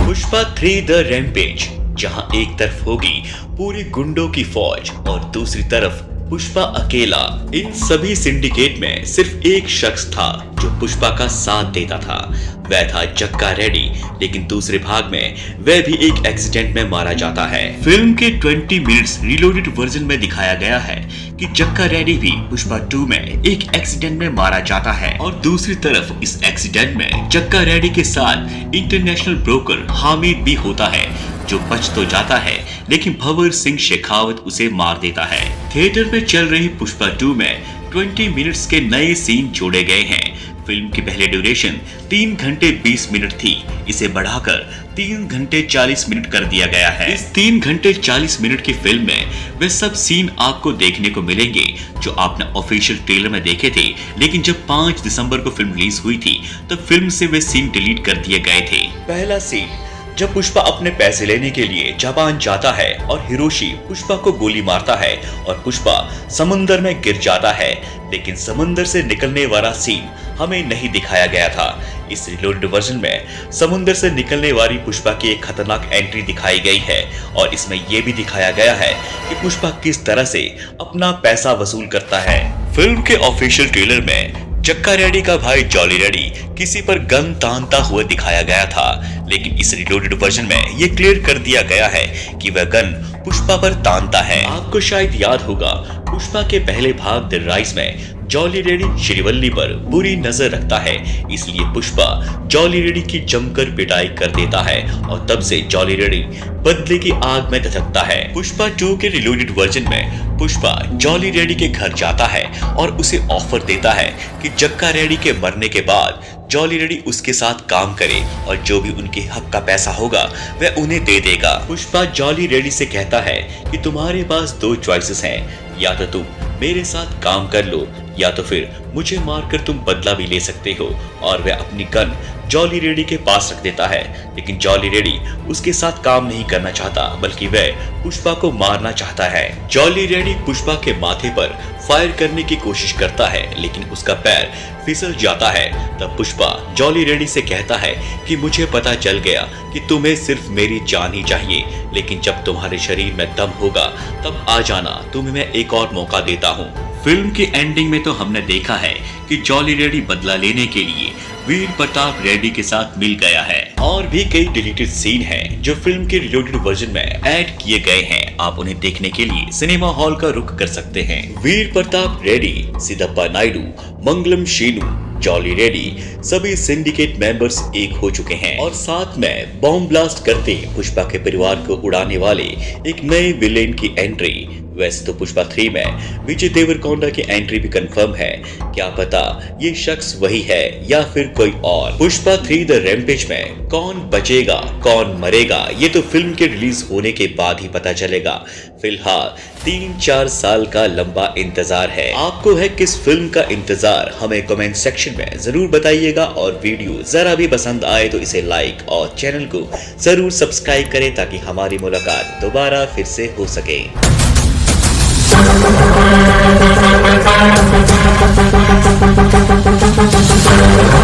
Pushpa 3 the rampage, जहां एक तरफ होगी पूरी गुंडों की फौज और दूसरी तरफ पुष्पा अकेला। इन सभी सिंडिकेट में सिर्फ एक शख्स था जो पुष्पा का साथ देता था, वह था जक्का रेड्डी। लेकिन दूसरे भाग में वह भी एक एक्सीडेंट में मारा जाता है। फिल्म के 20 मिनट्स रिलोडेड वर्जन में दिखाया गया है कि जक्का रेड्डी भी पुष्पा 2 में एक एक्सीडेंट में मारा जाता है और दूसरी तरफ इस एक्सीडेंट में जक्का रेड्डी के साथ इंटरनेशनल ब्रोकर हामिद भी होता है, जो बच तो जाता है लेकिन भंवर सिंह शेखावत उसे मार देता है। थिएटर में चल रही पुष्पा 2 में 20 मिनट्स के नए सीन जोड़े गए हैं। फिल्म की पहले ड्यूरेशन 3 घंटे 20 मिनट थी, इसे बढ़ाकर 3 घंटे 40 मिनट कर दिया गया है। इस 3 घंटे 40 मिनट की फिल्म में वे सब सीन आपको देखने को मिलेंगे जो आपने ऑफिशियल ट्रेलर में देखे थे, लेकिन जब 5 दिसंबर को फिल्म रिलीज हुई थी तब फिल्म से वे सीन डिलीट कर दिए गए थे। पहला सीन जब पुष्पा अपने पैसे लेने के लिए जापान जाता है और हिरोशी पुष्पा को गोली मारता है और पुष्पा समुंदर में गिर जाता है, लेकिन समुंदर से निकलने वाला सीन हमें नहीं दिखाया गया था। इस रिलोडेड वर्जन में समुंदर से निकलने वाली पुष्पा की एक खतरनाक एंट्री दिखाई गई है और इसमें यह भी दिखाया गया है कि पुष्पा किस तरह से अपना पैसा वसूल करता है। फिल्म के ऑफिशियल ट्रेलर में जक्का रेड्डी का भाई जॉली रेड्डी किसी पर गन तानता हुआ दिखाया गया था, लेकिन इस रिलोडेड वर्जन में ये क्लियर कर दिया गया है कि वह गन पुष्पा पर तानता है। आपको शायद याद होगा पुष्पा के पहले भाग द राइज में जॉली रेड्डी श्रीवल्ली पर बुरी नजर रखता है, इसलिए पुष्पा जॉली रेड्डी की जमकर पिटाई कर देता है और तब से जॉली रेड्डी बदले की आग में धधकता है। पुष्पा 2 के रिलोडेड वर्जन में पुष्पा जॉली रेड्डी के घर जाता है और उसे ऑफर देता है कि जक्का रेड्डी के मरने के बाद जॉली रेड्डी उसके साथ काम करे और जो भी उनके हक का पैसा होगा वह उन्हें दे देगा। पुष्पा जॉली रेड्डी से कहता है कि तुम्हारे पास 2 चॉइसेस हैं, या तो तुम मेरे साथ काम कर लो या तो फिर मुझे मारकर तुम बदला भी ले सकते हो। और वह अपनी गन जॉली रेड्डी के पास रख देता है, लेकिन जॉली रेड्डी उसके साथ काम नहीं करना चाहता बल्कि वह पुष्पा को मारना चाहता है। जॉली रेड्डी पुष्पा के माथे पर फायर करने की कोशिश करता है, लेकिन उसका पैर फिसल जाता है। तब पुष्पा जॉली रेड्डी से कहता है कि मुझे पता चल गया कि तुम्हें सिर्फ मेरी जान ही चाहिए, लेकिन जब तुम्हारे शरीर में दम होगा तब आ जाना, तुम्हें मैं एक और मौका देता हूँ। फिल्म की एंडिंग में तो हमने देखा है कि जॉली रेड्डी बदला लेने के लिए वीर प्रताप रेड्डी के साथ मिल गया है। और भी कई डिलीटेड सीन हैं जो फिल्म के रिलोडेड वर्जन में ऐड किए गए हैं। आप उन्हें देखने के लिए सिनेमा हॉल का रुख कर सकते हैं। वीर प्रताप रेड्डी, सिद्धप्पा नायडू, मंगलम शीनू, जॉली रेड्डी सभी सिंडिकेट मेंबर्स एक हो चुके हैं और साथ में बॉम्ब ब्लास्ट करते पुष्पा के परिवार को उड़ाने वाले एक नए विलेन की एंट्री। वैसे तो पुष्पा 3 में विजय देवरकोंडा की एंट्री भी कंफर्म है, क्या पता ये शख्स वही है या फिर कोई और। पुष्पा 3 द रैम्पेज में कौन बचेगा कौन मरेगा ये तो फिल्म के रिलीज होने के बाद ही पता चलेगा। फिलहाल 3-4 साल का लंबा इंतजार है। आपको है किस फिल्म का इंतजार, हमें कमेंट सेक्शन में जरूर बताइएगा और वीडियो जरा भी पसंद आए तो इसे लाइक और चैनल को जरूर सब्सक्राइब करें ताकि हमारी मुलाकात दोबारा फिर से हो सके। Thank you.